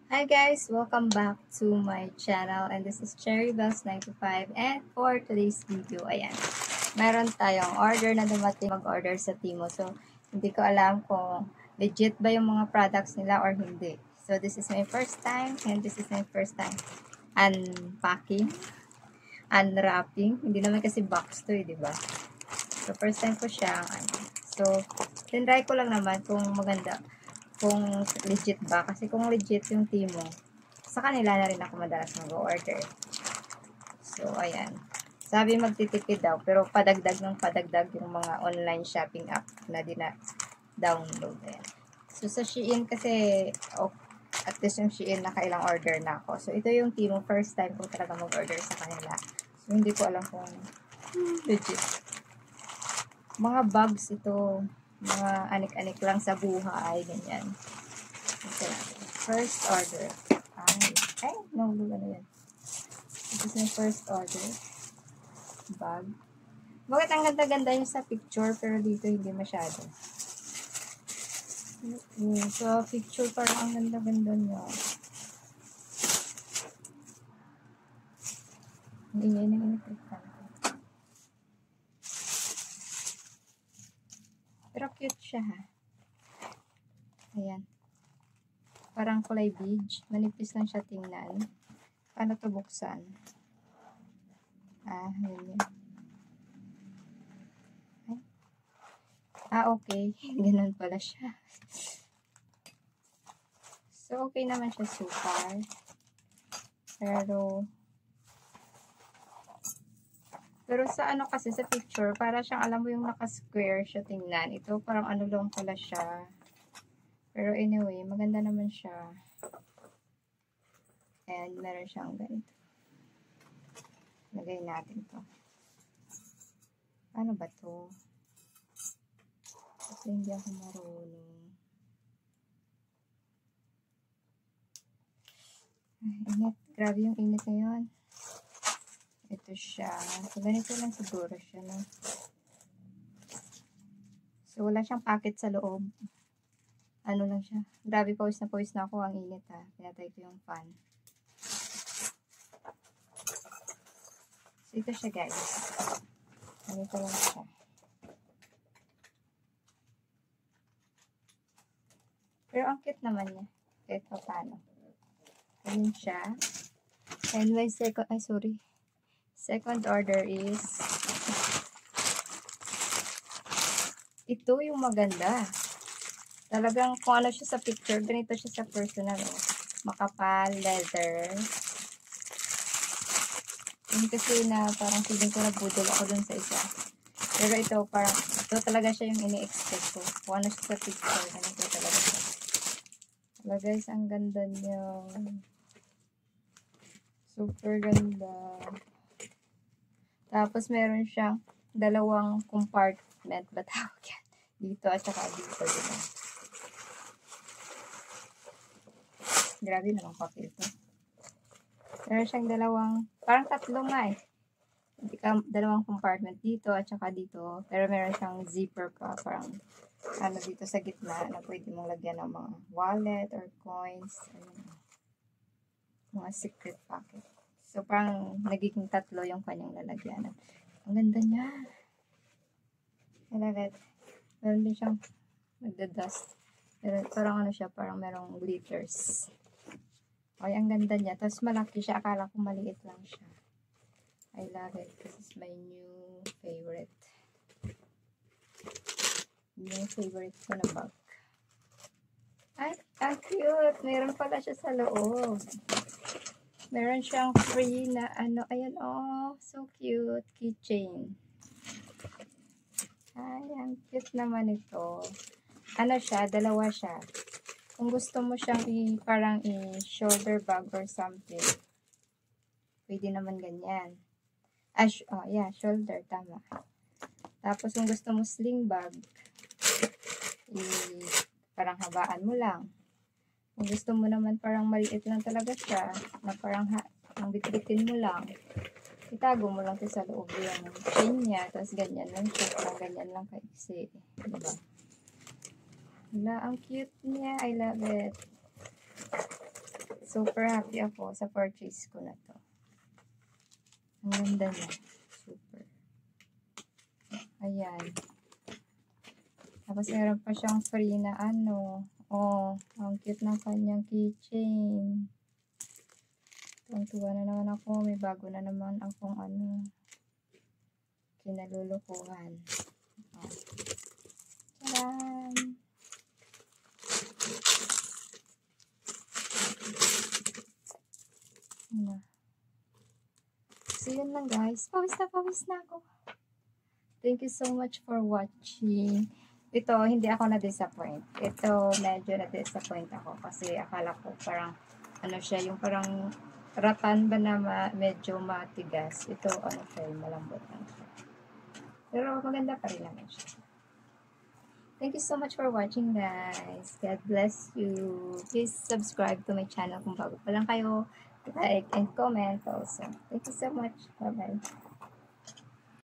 Hi guys! Welcome back to my channel and this is Cherry Bells 95 and for today's video, ayan, meron tayong order na dumating mag-order sa Timo. So, hindi ko alam kung legit ba yung mga products nila or hindi. So, this is my first time and this is my first time unpacking, unwrapping. Hindi naman kasi box to di ba? So, first time ko siya. So, tinry ko lang naman kung maganda, kung legit ba. Kasi kung legit yung Timo, sa kanila na rin ako madalas mag-order. So, ayan. Sabi magtitipid daw, pero padagdag ng padagdag yung mga online shopping app na download. Ayan. So, sa Shein kasi, at least yung Shein nakailang order na ako. So, ito yung Timo, first time ko talaga mag-order sa kanila. So, hindi ko alam kung legit. Mga bags ito, mga anik-anik lang sa buhay, ganyan. Okay. First order. Ay, no, ano yan. This is my first order. Bag. Bakit ang ganda-ganda niya sa picture, pero dito hindi masyado. So, picture parang ang ganda-ganda niya. Hindi niya ini-click ko. Pero cute siya, ha. Ayan. Parang kulay beige. Manipis lang siya tingnan. Paano ito buksan? Ayan. Okay. Ganun pala siya. So, okay naman siya so far. Pero sa ano kasi sa picture, para siyang alam mo yung naka-square siya tingnan. Ito parang ano lang pala siya. Pero anyway, maganda naman siya. And meron siyang ganito. Lagay natin to. Ano ba to? Kasi hindi ako marunong. Ay, init. Grabe yung init ngayon. Ito siya. So, ganito lang siguro siya, no? So, wala siyang packet sa loob. Ano lang siya. Grabe, pawis na ako. Ang init, ha. Pinatay ko yung fan. So, ito siya, guys. Ganito lang siya. Pero ang cute naman niya. Ito, paano. Ganyan siya. And my second order is ito yung maganda. Talagang kung ano siya sa picture, ganito siya sa personal. Oh. Makapal, leather. Yung kasi na parang feeling ko nabudol ako dun sa isa. Pero ito parang, ito talaga siya yung ini-expect ko. Kung ano siya sa picture, ganito talaga siya. Wala guys, ang ganda niya. Super ganda. Tapos meron siyang dalawang compartment. Ba tawag yan? Dito at saka dito. Diba? Grabe naman papel ito. Meron siyang parang tatlo nga eh. Dalawang compartment dito at saka dito. Pero meron siyang zipper pa. Parang ano dito sa gitna na pwede mong lagyan ng mga wallet or coins. Ayun. Mga secret pocket. So, parang nagiging tatlo yung kanyang lalagyan. Ang ganda niya. I love it. Meron din siyang nagda-dust. Parang ano siya, parang merong glitters. Okay, ang ganda niya. Tapos malaki siya. Akala ko maliit lang siya. I love it. This is my new favorite. New favorite ko na bag. Ay, ang cute. Meron pala siya sa loob. Meron siyang free na ano, ayan, oh, so cute, keychain. Ay, ang cute naman ito. Ano siya, dalawa siya. Kung gusto mo siyang parang shoulder bag or something, pwede naman ganyan. Yeah, shoulder, tama. Tapos kung gusto mo sling bag, parang habaan mo lang. Kung gusto mo naman parang maliit lang talaga siya, na parang ang bitbitin mo lang, itago mo lang sa loob yung chain niya, tapos ganyan lang siya, parang ganyan lang kaiksi. Diba? Wala, ang cute niya. I love it. Super happy ako sa purchase ko na to. Ang ganda niya. Super. Ayan. Tapos meron pa siyang free na ano. Oh, ang cute ng kanyang keychain. Tuwa na naman ako. May bago na naman akong ano. Kinalulukuhan. Oh. Tadaan! Ano. So, yun lang guys. Pawis na ako. Thank you so much for watching. Ito, hindi ako na-disappoint. Ito, medyo na-disappoint ako kasi akala ko parang, ano siya, yung parang ratan ba na medyo matigas. Ito, ano siya, malambot lang siya. Pero maganda pa rin naman siya. Thank you so much for watching guys. God bless you. Please subscribe to my channel kung bago pa lang kayo. Like and comment also. Thank you so much. Bye-bye.